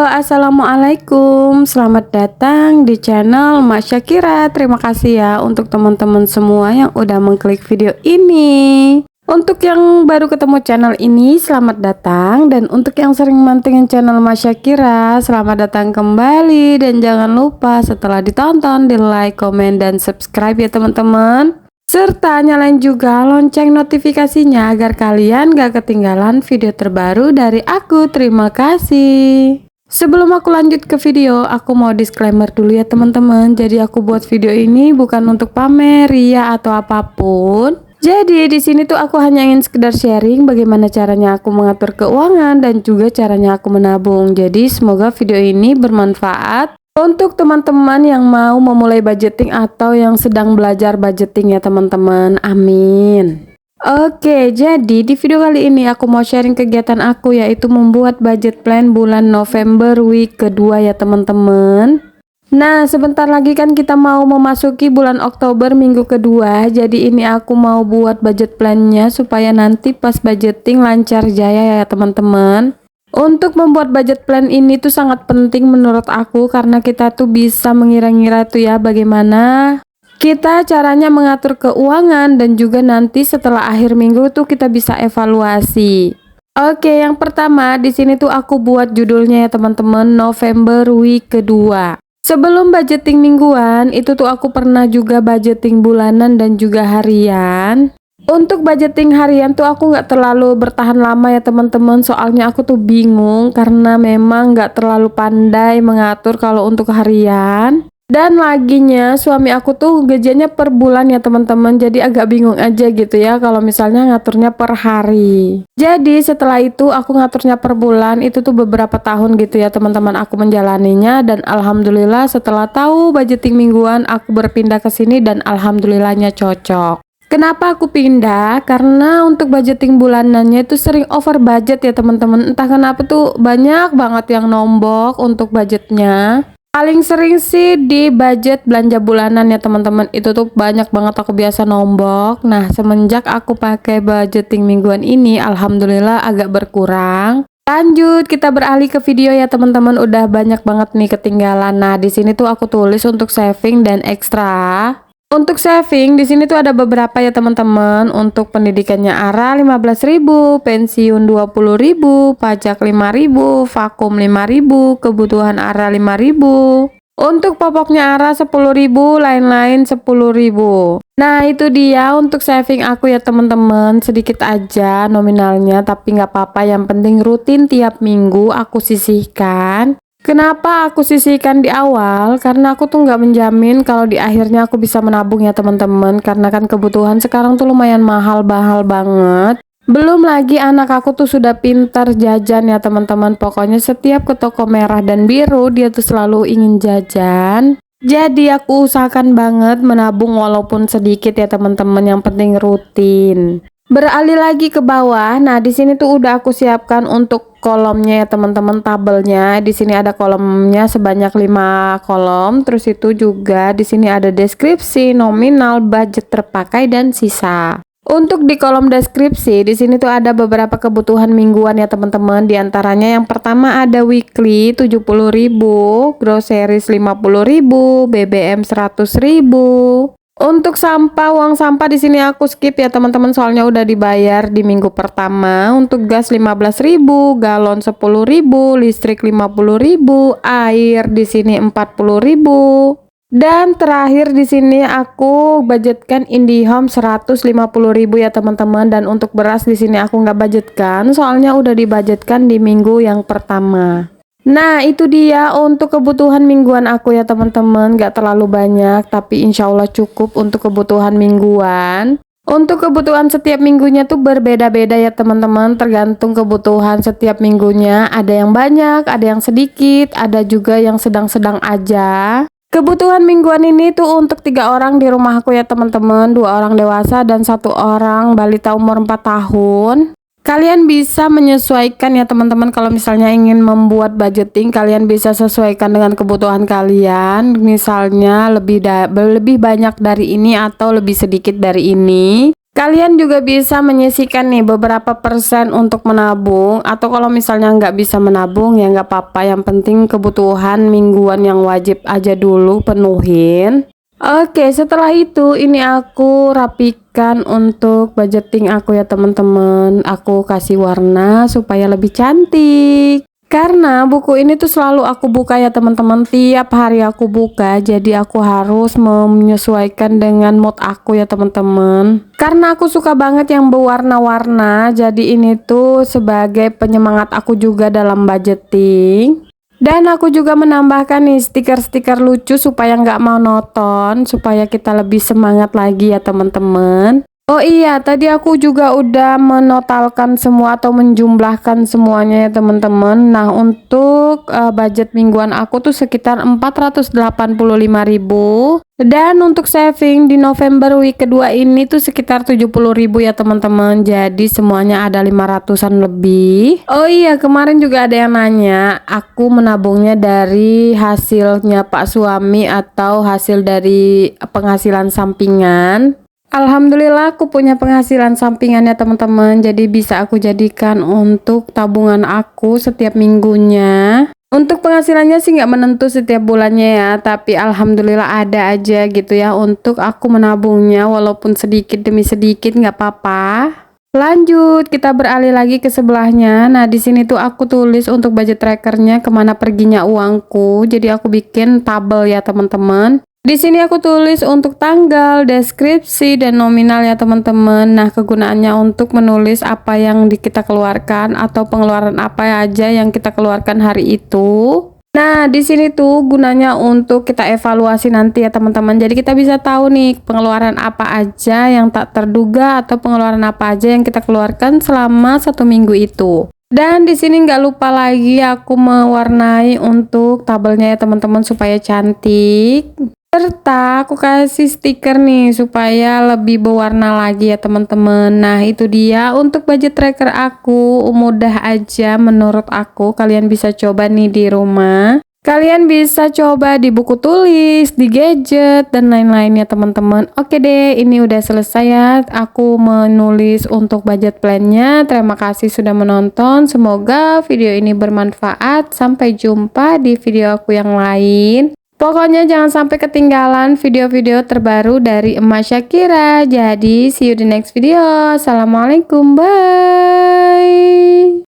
Assalamualaikum. Selamat datang di channel Mak Syakira. Terima kasih ya untuk teman-teman semua yang udah mengklik video ini. Untuk yang baru ketemu channel ini, selamat datang. Dan untuk yang sering mantengin channel Mak Syakira, selamat datang kembali. Dan jangan lupa setelah ditonton, di like, komen, dan subscribe ya teman-teman. Serta nyalain juga lonceng notifikasinya agar kalian gak ketinggalan video terbaru dari aku. Terima kasih. Sebelum aku lanjut ke video, aku mau disclaimer dulu ya teman-teman. Jadi aku buat video ini bukan untuk pamer, ria atau apapun. Jadi di sini tuh aku hanya ingin sekedar sharing bagaimana caranya aku mengatur keuangan dan juga caranya aku menabung. Jadi semoga video ini bermanfaat untuk teman-teman yang mau memulai budgeting atau yang sedang belajar budgeting ya teman-teman. Amin. Oke, jadi di video kali ini aku mau sharing kegiatan aku, yaitu membuat budget plan bulan November week kedua ya teman-teman. Nah, sebentar lagi kan kita mau memasuki bulan Oktober minggu kedua. Jadi ini aku mau buat budget plannya supaya nanti pas budgeting lancar jaya ya teman-teman. Untuk membuat budget plan ini tuh sangat penting menurut aku, karena kita tuh bisa mengira-ngira tuh ya bagaimana kita caranya mengatur keuangan, dan juga nanti setelah akhir minggu tuh kita bisa evaluasi. Oke, yang pertama di sini tuh aku buat judulnya ya teman-teman, November week kedua. Sebelum budgeting mingguan, itu tuh aku pernah juga budgeting bulanan dan juga harian. Untuk budgeting harian tuh aku nggak terlalu bertahan lama ya teman-teman, soalnya aku tuh bingung karena memang nggak terlalu pandai mengatur kalau untuk harian. Dan laginya suami aku tuh gajinya per bulan ya teman-teman, jadi agak bingung aja gitu ya kalau misalnya ngaturnya per hari. Jadi setelah itu aku ngaturnya per bulan, itu tuh beberapa tahun gitu ya teman-teman aku menjalaninya. Dan alhamdulillah setelah tahu budgeting mingguan aku berpindah ke sini dan alhamdulillahnya cocok. Kenapa aku pindah? Karena untuk budgeting bulanannya itu sering over budget ya teman-teman. Entah kenapa tuh banyak banget yang nombok untuk budgetnya. Paling sering sih di budget belanja bulanan ya teman-teman. Itu tuh banyak banget aku biasa nombok. Nah, semenjak aku pakai budgeting mingguan ini, alhamdulillah agak berkurang. Lanjut, kita beralih ke video ya teman-teman. Udah banyak banget nih ketinggalan. Nah, di sini tuh aku tulis untuk saving dan ekstra. Untuk saving di sini tuh ada beberapa ya teman-teman. Untuk pendidikannya Ara 15.000, pensiun 20.000, pajak 5.000, vakum 5.000, kebutuhan Ara 5.000. Untuk popoknya Ara 10.000, lain-lain 10.000. Nah, itu dia untuk saving aku ya teman-teman. Sedikit aja nominalnya, tapi nggak apa-apa. Yang penting rutin tiap minggu aku sisihkan. Kenapa aku sisihkan di awal? Karena aku tuh nggak menjamin kalau di akhirnya aku bisa menabung ya teman-teman. Karena kan kebutuhan sekarang tuh lumayan mahal banget. Belum lagi anak aku tuh sudah pintar jajan ya teman-teman. Pokoknya setiap ke toko merah dan biru dia tuh selalu ingin jajan. Jadi aku usahakan banget menabung walaupun sedikit ya teman-teman. Yang penting rutin. Beralih lagi ke bawah. Nah, di sini tuh udah aku siapkan untuk kolomnya ya teman-teman, tabelnya. Di sini ada kolomnya sebanyak 5 kolom. Terus itu juga di sini ada deskripsi, nominal, budget terpakai dan sisa. Untuk di kolom deskripsi di sini tuh ada beberapa kebutuhan mingguan ya teman-teman. Di antaranya yang pertama ada weekly 70.000, groceries 50.000, BBM 100.000. Untuk sampah, uang sampah di sini aku skip ya teman-teman, soalnya udah dibayar di minggu pertama. Untuk gas 15.000, galon 10.000, listrik 50.000, air di sini 40.000. Dan terakhir di sini aku budgetkan IndiHome 150.000 ya teman-teman. Dan untuk beras di sini aku nggak budgetkan, soalnya udah dibudgetkan di minggu yang pertama. Nah, itu dia untuk kebutuhan mingguan aku ya teman-teman. Gak terlalu banyak, tapi insya Allah cukup untuk kebutuhan mingguan. Untuk kebutuhan setiap minggunya tuh berbeda-beda ya teman-teman, tergantung kebutuhan setiap minggunya. Ada yang banyak, ada yang sedikit, ada juga yang sedang-sedang aja. Kebutuhan mingguan ini tuh untuk 3 orang di rumah aku ya teman-teman. 2 orang dewasa dan 1 orang balita umur 4 tahun. Kalian bisa menyesuaikan ya teman-teman. Kalau misalnya ingin membuat budgeting, kalian bisa sesuaikan dengan kebutuhan kalian. Misalnya lebih banyak dari ini atau lebih sedikit dari ini. Kalian juga bisa menyisihkan nih beberapa persen untuk menabung, atau kalau misalnya nggak bisa menabung ya nggak apa-apa, yang penting kebutuhan mingguan yang wajib aja dulu penuhin. Oke, setelah itu ini aku rapikan untuk budgeting aku ya teman-teman. Aku kasih warna supaya lebih cantik. Karena buku ini tuh selalu aku buka ya teman-teman, tiap hari aku buka, jadi aku harus menyesuaikan dengan mood aku ya teman-teman. Karena aku suka banget yang berwarna-warna, jadi ini tuh sebagai penyemangat aku juga dalam budgeting. Dan aku juga menambahkan nih stiker-stiker lucu supaya nggak monoton, supaya kita lebih semangat lagi ya teman-teman. Oh iya, tadi aku juga udah menotalkan semua atau menjumlahkan semuanya ya teman-teman. Nah, untuk budget mingguan aku tuh sekitar 485.000. Dan untuk saving di November week kedua ini tuh sekitar 70.000 ya teman-teman. Jadi semuanya ada 500-an lebih. Oh iya, kemarin juga ada yang nanya, aku menabungnya dari hasilnya Pak suami atau hasil dari penghasilan sampingan. Alhamdulillah aku punya penghasilan sampingannya teman-teman, jadi bisa aku jadikan untuk tabungan aku setiap minggunya. Untuk penghasilannya sih nggak menentu setiap bulannya ya, tapi alhamdulillah ada aja gitu ya untuk aku menabungnya, walaupun sedikit demi sedikit nggak apa-apa. Lanjut, kita beralih lagi ke sebelahnya. Nah, di sini tuh aku tulis untuk budget trackernya kemana perginya uangku. Jadi aku bikin tabel ya teman-teman. Di sini aku tulis untuk tanggal, deskripsi, dan nominal ya teman-teman. Nah, kegunaannya untuk menulis apa yang kita keluarkan atau pengeluaran apa aja yang kita keluarkan hari itu. Nah, di sini tuh gunanya untuk kita evaluasi nanti ya teman-teman. Jadi kita bisa tahu nih pengeluaran apa aja yang tak terduga atau pengeluaran apa aja yang kita keluarkan selama 1 minggu itu. Dan di sini nggak lupa lagi aku mewarnai untuk tabelnya ya teman-teman supaya cantik. Serta aku kasih stiker nih supaya lebih berwarna lagi ya teman-teman. Nah, itu dia untuk budget tracker aku. Mudah aja menurut aku. Kalian bisa coba nih di rumah. Kalian bisa coba di buku tulis, di gadget, dan lain-lainnya teman-teman. Oke deh, ini udah selesai ya. Aku menulis untuk budget plannya. Terima kasih sudah menonton. Semoga video ini bermanfaat. Sampai jumpa di video aku yang lain. Pokoknya jangan sampai ketinggalan video-video terbaru dari Emak Syakira. Jadi, see you di next video. Assalamualaikum, bye.